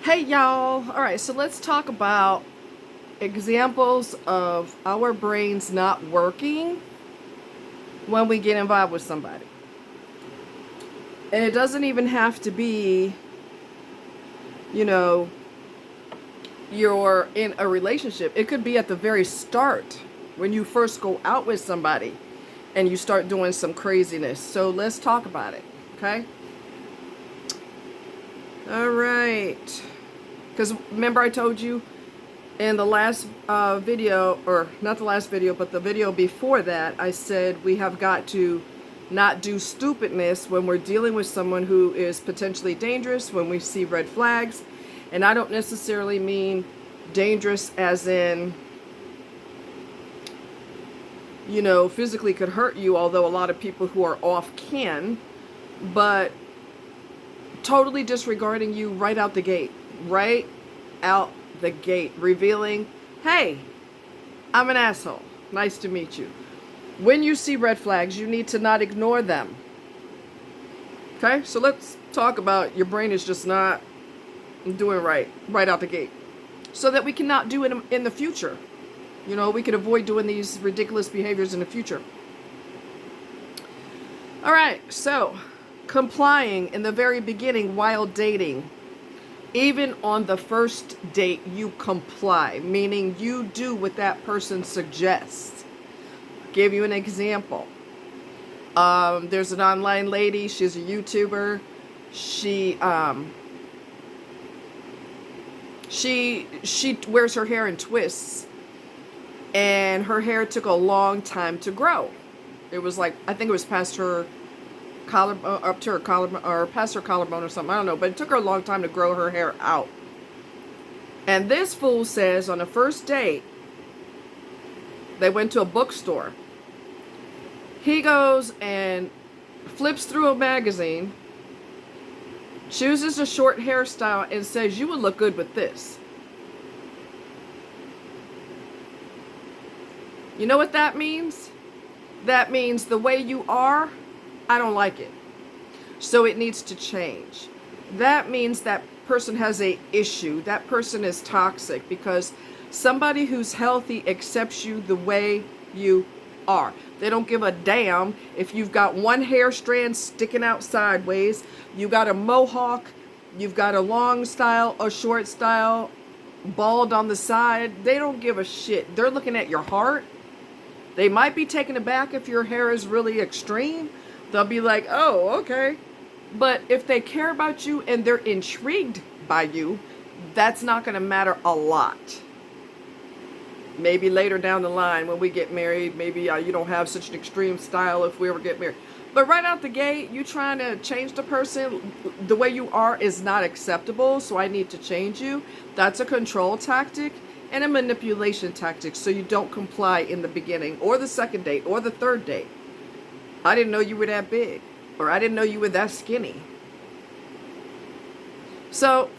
Hey y'all. All right, so let's talk about examples of our brains not working when we get involved with somebody. And it doesn't even have to be, you know, you're in a relationship. It could be at the very start when you first go out with somebody and you start doing some craziness. So let's talk about it, okay? All right. Because remember I told you in the last video, or not the last video, but the video before that, I said we have got to not do stupidness when we're dealing with someone who is potentially dangerous, when we see red flags. And I don't necessarily mean dangerous as in, physically could hurt you, although a lot of people who are off can, but totally disregarding you right out the gate, right out the gate, revealing, hey, I'm an asshole. Nice to meet you. When you see red flags, you need to not ignore them. Okay, so let's talk about your brain is just not doing right out the gate, so that we cannot do it in the future. We can avoid doing these ridiculous behaviors in the future. All right, so complying in the very beginning while dating. Even on the first date, you comply, meaning you do what that person suggests. Give you an example. There's an online lady. She's a YouTuber. She wears her hair in twists, and her hair took a long time to grow. It was like, I think it was past her collarbone, up to her collarbone, or past her collarbone or something. I don't know, but it took her a long time to grow her hair out. And this fool says on the first date, they went to a bookstore. He goes and flips through a magazine, chooses a short hairstyle, and says, "You would look good with this." You know what that means? That means the way you are, I don't like it. So it needs to change. That means that person has a issue. That person is toxic, because somebody who's healthy accepts you the way you are. They don't give a damn if you've got one hair strand sticking out sideways, you got a mohawk, you've got a long style, a short style, bald on the side. They don't give a shit. They're looking at your heart. They might be taken aback if your hair is really extreme. They'll be like, oh, okay. But if they care about you and they're intrigued by you, that's not going to matter a lot. Maybe later down the line when we get married, maybe you don't have such an extreme style if we ever get married. But right out the gate, you trying to change the person, the way you are is not acceptable, so I need to change you. That's a control tactic and a manipulation tactic, so you don't comply in the beginning or the second date or the third date. I didn't know you were that big, or I didn't know you were that skinny. So,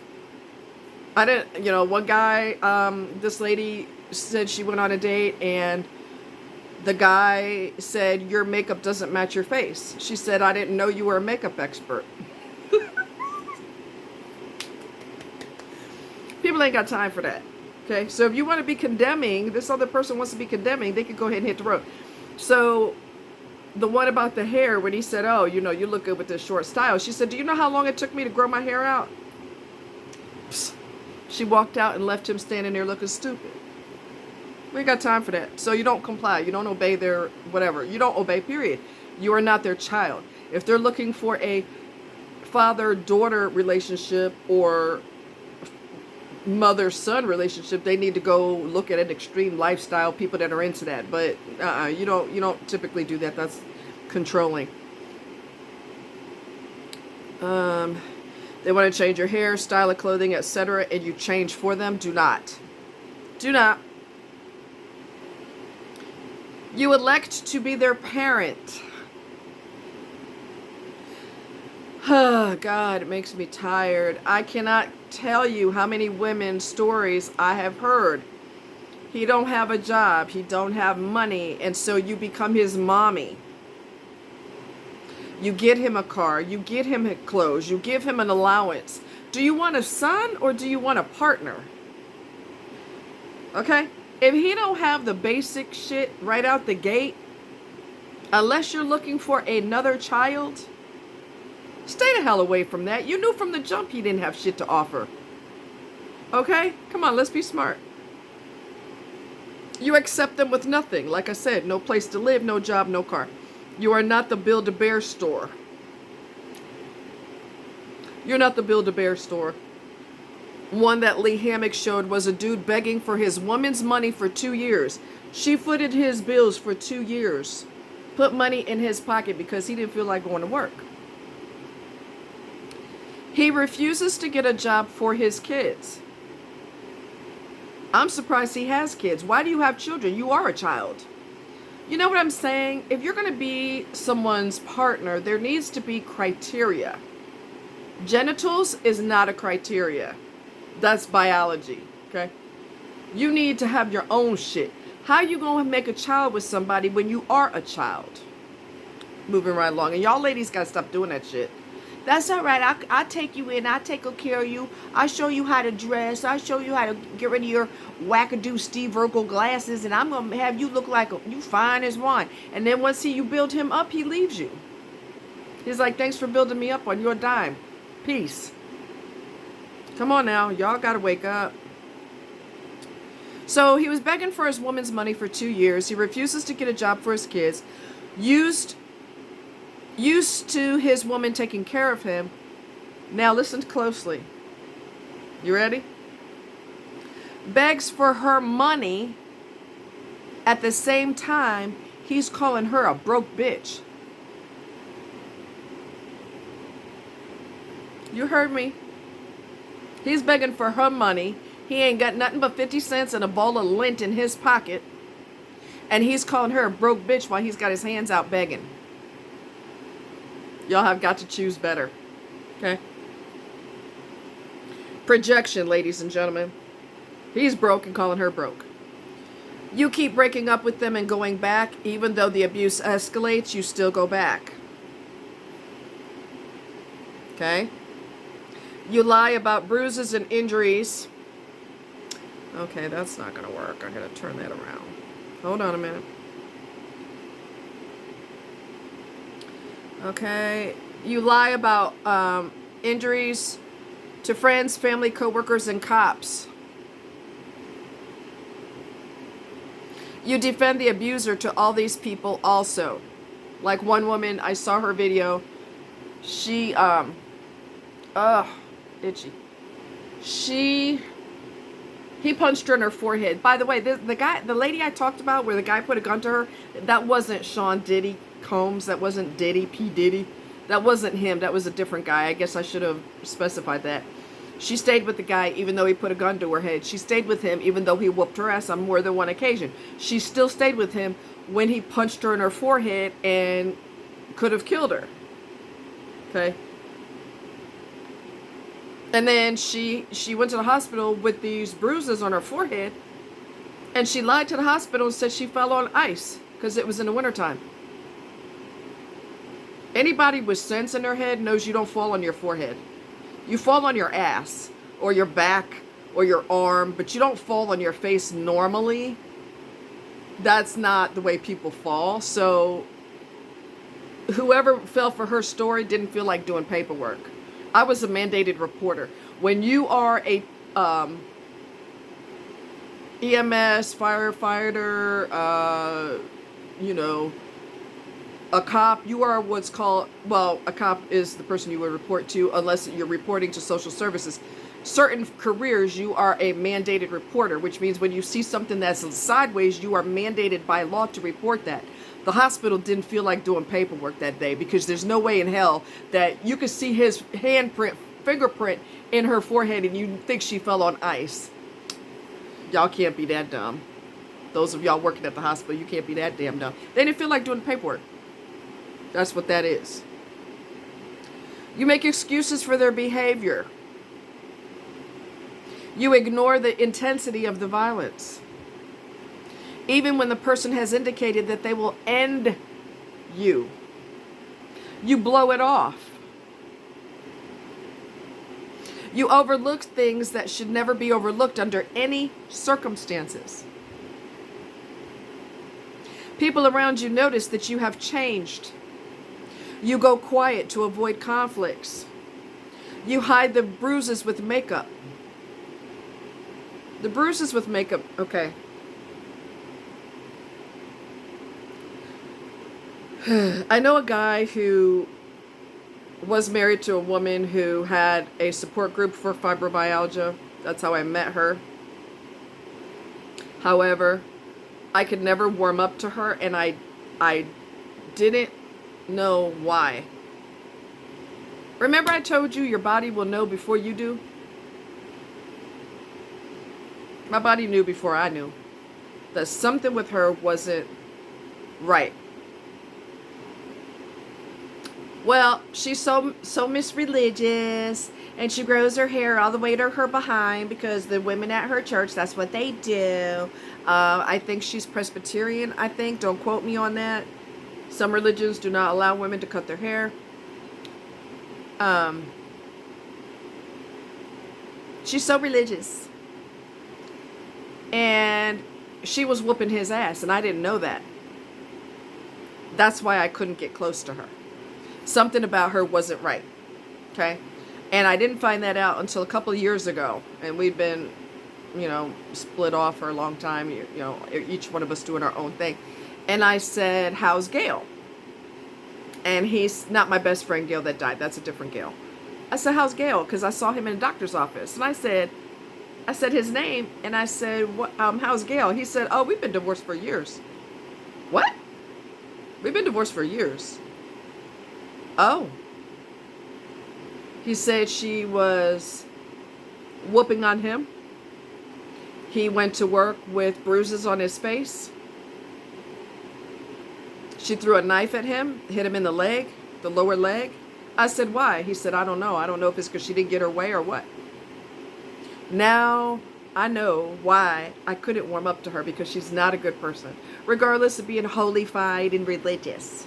I didn't, one guy, this lady said she went on a date and the guy said, "Your makeup doesn't match your face." She said, "I didn't know you were a makeup expert." People ain't got time for that. Okay, so if you want to be condemning, this other person wants to be condemning, they can go ahead and hit the road. So, the one about the hair, when he said, "Oh, you look good with this short style," she said, "Do you know how long it took me to grow my hair out?" Psst. She walked out and left him standing there looking stupid. We ain't got time for that. So you don't comply. You don't obey their whatever. You don't obey, period. You are not their child. If they're looking for a father-daughter relationship or mother-son relationship, they need to go look at an extreme lifestyle, people that are into that. But you don't typically do that. That's controlling. They want to change your hair, style of clothing, etc., and you change for them. Do not. Do not. You elect to be their parent. Oh, God, it makes me tired. I cannot tell you how many women's stories I have heard. He don't have a job. He don't have money. And so you become his mommy. You get him a car. You get him clothes. You give him an allowance. Do you want a son or do you want a partner? Okay? If he don't have the basic shit right out the gate, unless you're looking for another child, stay the hell away from that. You knew from the jump he didn't have shit to offer. Okay? Come on, let's be smart. You accept them with nothing. Like I said, no place to live, no job, no car. You are not the Build-A-Bear store. You're not the Build-A-Bear store. One that Lee Hammock showed was a dude begging for his woman's money for 2 years. She footed his bills for 2 years. Put money in his pocket because he didn't feel like going to work. He refuses to get a job for his kids. I'm surprised he has kids. Why do you have children? You are a child. You know what I'm saying? If you're going to be someone's partner, there needs to be criteria. Genitals is not a criteria. That's biology, okay? You need to have your own shit. How you going to make a child with somebody when you are a child? Moving right along. And y'all ladies got to stop doing that shit. That's all right. I'll take you in. I'll take care of you. I'll show you how to dress. I'll show you how to get rid of your wackadoo Steve Urkel glasses. And I'm going to have you look like you fine as wine. And then once you build him up, he leaves you. He's like, thanks for building me up on your dime. Peace. Come on now. Y'all got to wake up. So he was begging for his woman's money for 2 years. He refuses to get a job for his kids. Used to his woman taking care of him. Now listen closely. You ready? Begs for her money. At the same time, he's calling her a broke bitch. You heard me. He's begging for her money. He ain't got nothing but 50 cents and a ball of lint in his pocket. And he's calling her a broke bitch while he's got his hands out begging. Y'all have got to choose better. Okay? Projection, ladies and gentlemen. He's broke and calling her broke. You keep breaking up with them and going back. Even though the abuse escalates, you still go back. Okay? You lie about bruises and injuries. Okay, that's not going to work. I got to turn that around. Hold on a minute. Okay, you lie about injuries to friends, family, coworkers, and cops. You defend the abuser to all these people also. Like one woman, I saw her video. She, itchy. He punched her in her forehead. By the way, the lady I talked about where the guy put a gun to her, that wasn't Sean Diddy Combs. That wasn't Diddy, P. Diddy. That wasn't him. That was a different guy. I guess I should have specified that. She stayed with the guy even though he put a gun to her head. She stayed with him even though he whooped her ass on more than one occasion. She still stayed with him when he punched her in her forehead and could have killed her. Okay? And then she went to the hospital with these bruises on her forehead. And she lied to the hospital and said she fell on ice because it was in the wintertime. Anybody with sense in their head knows you don't fall on your forehead. You fall on your ass or your back or your arm, but you don't fall on your face normally. That's not the way people fall. So whoever fell for her story didn't feel like doing paperwork. I was a mandated reporter. When you are a EMS, firefighter, a cop, you are what's called, well, a cop is the person you would report to unless you're reporting to social services. Certain careers, you are a mandated reporter, which means when you see something that's sideways, you are mandated by law to report that. The hospital didn't feel like doing paperwork that day because there's no way in hell that you could see his fingerprint in her forehead and you think she fell on ice. Y'all can't be that dumb. Those of y'all working at the hospital, you can't be that damn dumb. They didn't feel like doing paperwork. That's what that is. You make excuses for their behavior. You ignore the intensity of the violence. Even when the person has indicated that they will end you. You blow it off. You overlook things that should never be overlooked under any circumstances. People around you notice that you have changed. You go quiet to avoid conflicts. You hide the bruises with makeup. The bruises with makeup, okay. I know a guy who was married to a woman who had a support group for fibromyalgia. That's how I met her. However, I could never warm up to her, and I didn't know why. Remember I told you your body will know before you do? My body knew before I knew that something with her wasn't right. Well, she's so misreligious, and she grows her hair all the way to her behind because the women at her church, that's what they do. I think she's Presbyterian, I think. Don't quote me on that. Some religions do not allow women to cut their hair. She's so religious. And she was whooping his ass, and I didn't know that. That's why I couldn't get close to her. Something about her wasn't right. Okay? And I didn't find that out until a couple of years ago. And we've been, split off for a long time, each one of us doing our own thing. And I said, how's Gail? And he's not my best friend, Gail, that died. That's a different Gail. I said, how's Gail? Because I saw him in a doctor's office. And I said his name, and I said, "What? How's Gail?" He said, "Oh, we've been divorced for years." What? We've been divorced for years. Oh. He said she was whooping on him. He went to work with bruises on his face. She threw a knife at him, hit him in the leg, the lower leg. I said, why? He said, I don't know. I don't know if it's because she didn't get her way or what. Now I know why I couldn't warm up to her, because she's not a good person, regardless of being holified and religious.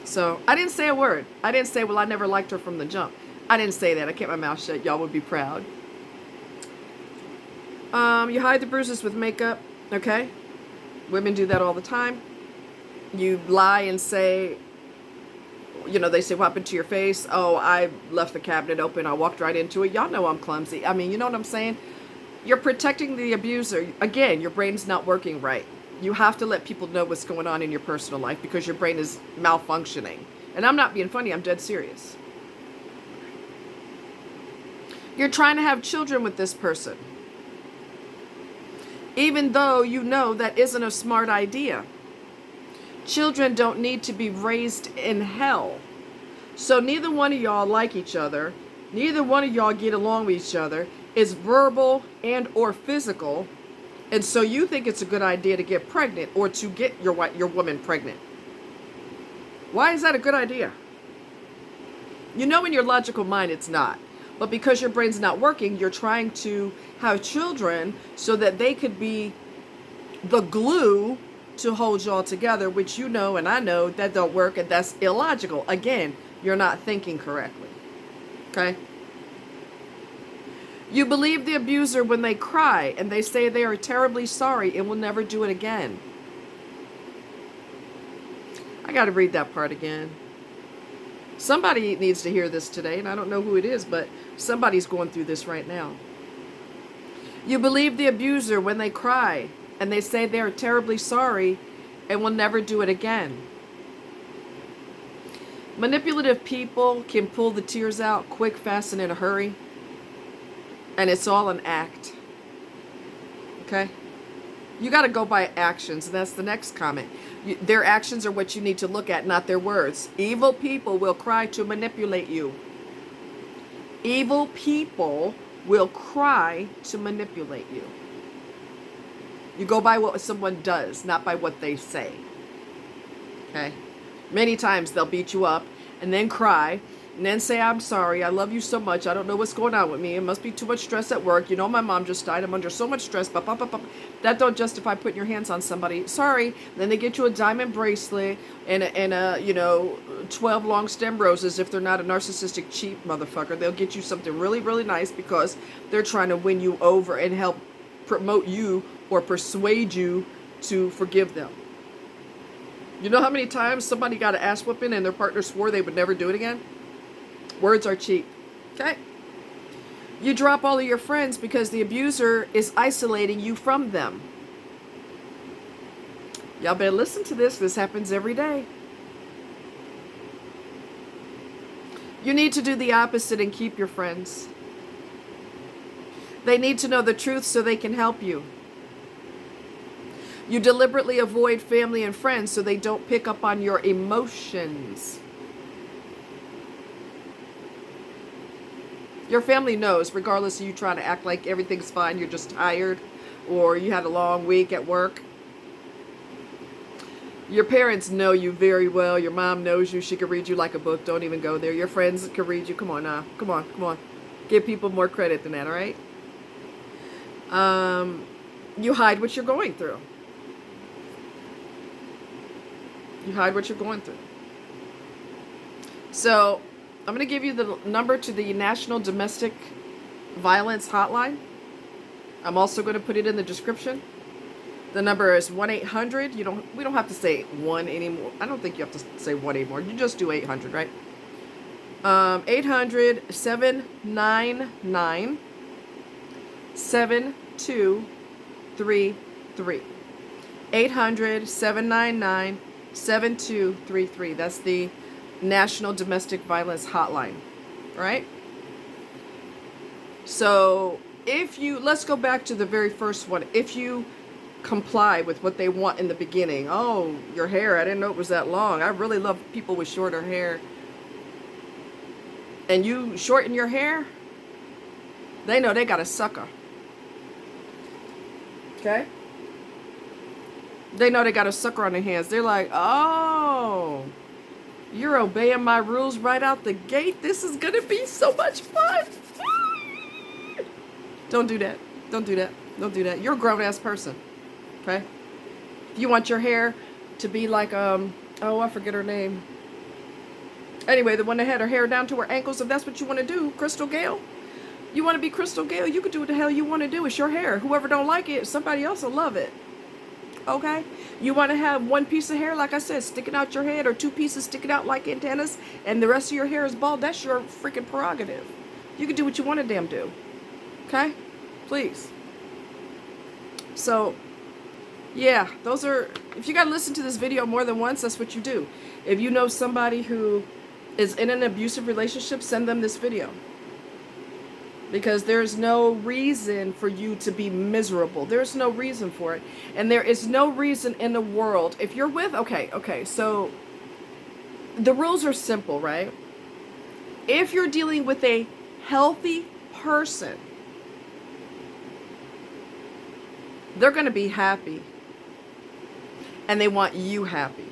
So I didn't say a word. I didn't say, well, I never liked her from the jump. I didn't say that. I kept my mouth shut. Y'all would be proud. You hide the bruises with makeup, okay? Women do that all the time. You lie and say, they say, what happened to your face? Oh, I left the cabinet open. I walked right into it. Y'all know I'm clumsy. I mean, you know what I'm saying? You're protecting the abuser. Again, your brain's not working right. You have to let people know what's going on in your personal life, because your brain is malfunctioning. And I'm not being funny. I'm dead serious. You're trying to have children with this person, even though you know that isn't a smart idea. Children don't need to be raised in hell. So neither one of y'all like each other. Neither one of y'all get along with each other. It's verbal and or physical. And so you think it's a good idea to get pregnant, or to get your woman pregnant. Why is that a good idea? You know in your logical mind it's not. But because your brain's not working, you're trying to have children so that they could be the glue to hold y'all together, which you know and I know that don't work, and that's illogical. Again, you're not thinking correctly. Okay? You believe the abuser when they cry and they say they are terribly sorry and will never do it again. I got to read that part again. Somebody needs to hear this today, and I don't know who it is, but somebody's going through this right now. You believe the abuser when they cry and they say they are terribly sorry and will never do it again. Manipulative people can pull the tears out quick, fast, and in a hurry. And it's all an act. Okay? You got to go by actions, and that's the next comment. Their actions are what you need to look at, not their words. Evil people will cry to manipulate you. Evil people will cry to manipulate you. You go by what someone does, not by what they say. Okay? Many times they'll beat you up and then cry And then say, I'm sorry, I love you so much, I don't know what's going on with me, it must be too much stress at work, you know my mom just died, I'm under so much stress, that don't justify putting your hands on somebody. Sorry. Then they get you a diamond bracelet and a 12 long stem roses if they're not a narcissistic cheap motherfucker. They'll get you something really, really nice because they're trying to win you over and help promote you or persuade you to forgive them. You know how many times somebody got an ass whooping and their partner swore they would never do it again? Words are cheap. Okay? You drop all of your friends because the abuser is isolating you from them. Y'all better listen to this. This happens every day. You need to do the opposite and keep your friends. They need to know the truth so they can help you. You deliberately avoid family and friends so they don't pick up on your emotions. Your family knows, regardless of you trying to act like everything's fine, you're just tired, or you had a long week at work. Your parents know you very well. Your mom knows you. She can read you like a book. Don't even go there. Your friends can read you. Come on now. Come on, come on. Give people more credit than that, all right? You hide what you're going through. You hide what you're going through. So, I'm going to give you the number to the National Domestic Violence Hotline. I'm also going to put it in the description. The number is 1-800. We don't have to say 1 anymore. I don't think you have to say 1 anymore. You just do 800, right? 800-799-7233. 800-799-7233. That's the National Domestic Violence Hotline, right? So let's go back to the very first one. If you comply with what they want in the beginning, oh, your hair, I didn't know it was that long. I really love people with shorter hair. And you shorten your hair, they know they got a sucker. Okay? They know they got a sucker on their hands. They're like, oh, you're obeying my rules right out the gate. This is going to be so much fun. Don't do that. Don't do that. Don't do that. You're a grown-ass person. Okay? If you want your hair to be like, oh, I forget her name. Anyway, the one that had her hair down to her ankles, if that's what you want to do, Crystal Gale. You want to be Crystal Gale, you can do what the hell you want to do. It's your hair. Whoever don't like it, somebody else will love it. Okay? You want to have one piece of hair, like I said, sticking out your head, or 2 pieces sticking out like antennas, and the rest of your hair is bald, that's your freaking prerogative. You can do what you want to damn do. Okay? Please. So, yeah, those are, if you got to listen to this video more than once, that's what you do. If you know somebody who is in an abusive relationship, send them this video. Because there's no reason for you to be miserable. There's no reason for it. And there is no reason in the world. If you're with, okay, so the rules are simple, right? If you're dealing with a healthy person, they're going to be happy. And they want you happy.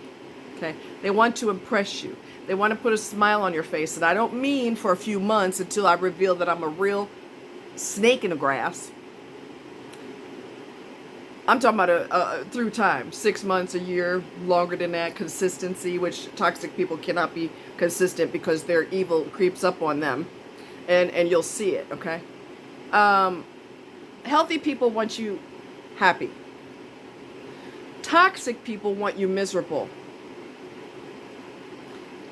Okay? They want to impress you. They want to put a smile on your face. And I don't mean for a few months until I reveal that I'm a real snake in the grass. I'm talking about through time. 6 months, a year, longer than that. Consistency, which toxic people cannot be consistent because their evil creeps up on them. And you'll see it, okay? Healthy people want you happy. Toxic people want you miserable.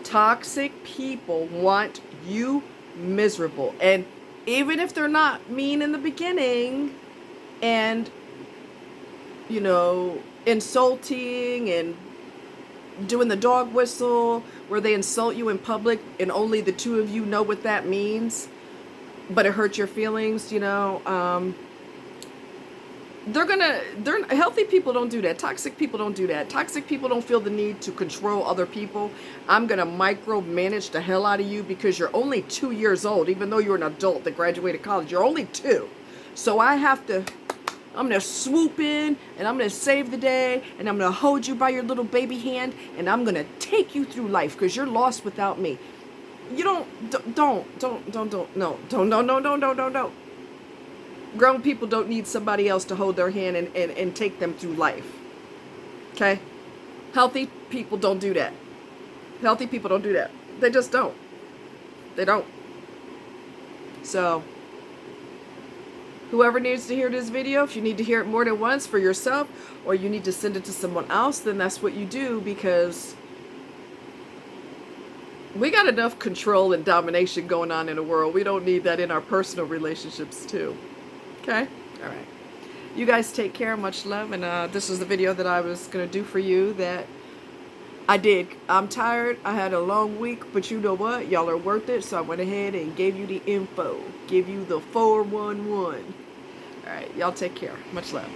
Toxic people want you miserable. And even if they're not mean in the beginning and, insulting and doing the dog whistle where they insult you in public and only the two of you know what that means, but it hurts your feelings, healthy people don't do that. Toxic people don't do that. Toxic people don't feel the need to control other people. I'm going to micromanage the hell out of you because you're only 2 years old, even though you're an adult that graduated college. You're only 2. So I'm going to swoop in and I'm going to save the day and I'm going to hold you by your little baby hand and I'm going to take you through life because you're lost without me. You don't, no, don't. Grown people don't need somebody else to hold their hand and take them through life. Okay? Healthy people don't do that. Healthy people don't do that. They just don't. They don't. So, whoever needs to hear this video, if you need to hear it more than once for yourself, or you need to send it to someone else, then that's what you do, because we got enough control and domination going on in the world. We don't need that in our personal relationships too. Okay? All right. You guys take care. Much love. And this is the video that I was going to do for you that I did. I'm tired. I had a long week, but you know what? Y'all are worth it. So I went ahead and gave you the info. Give you the 411. All right. Y'all take care. Much love.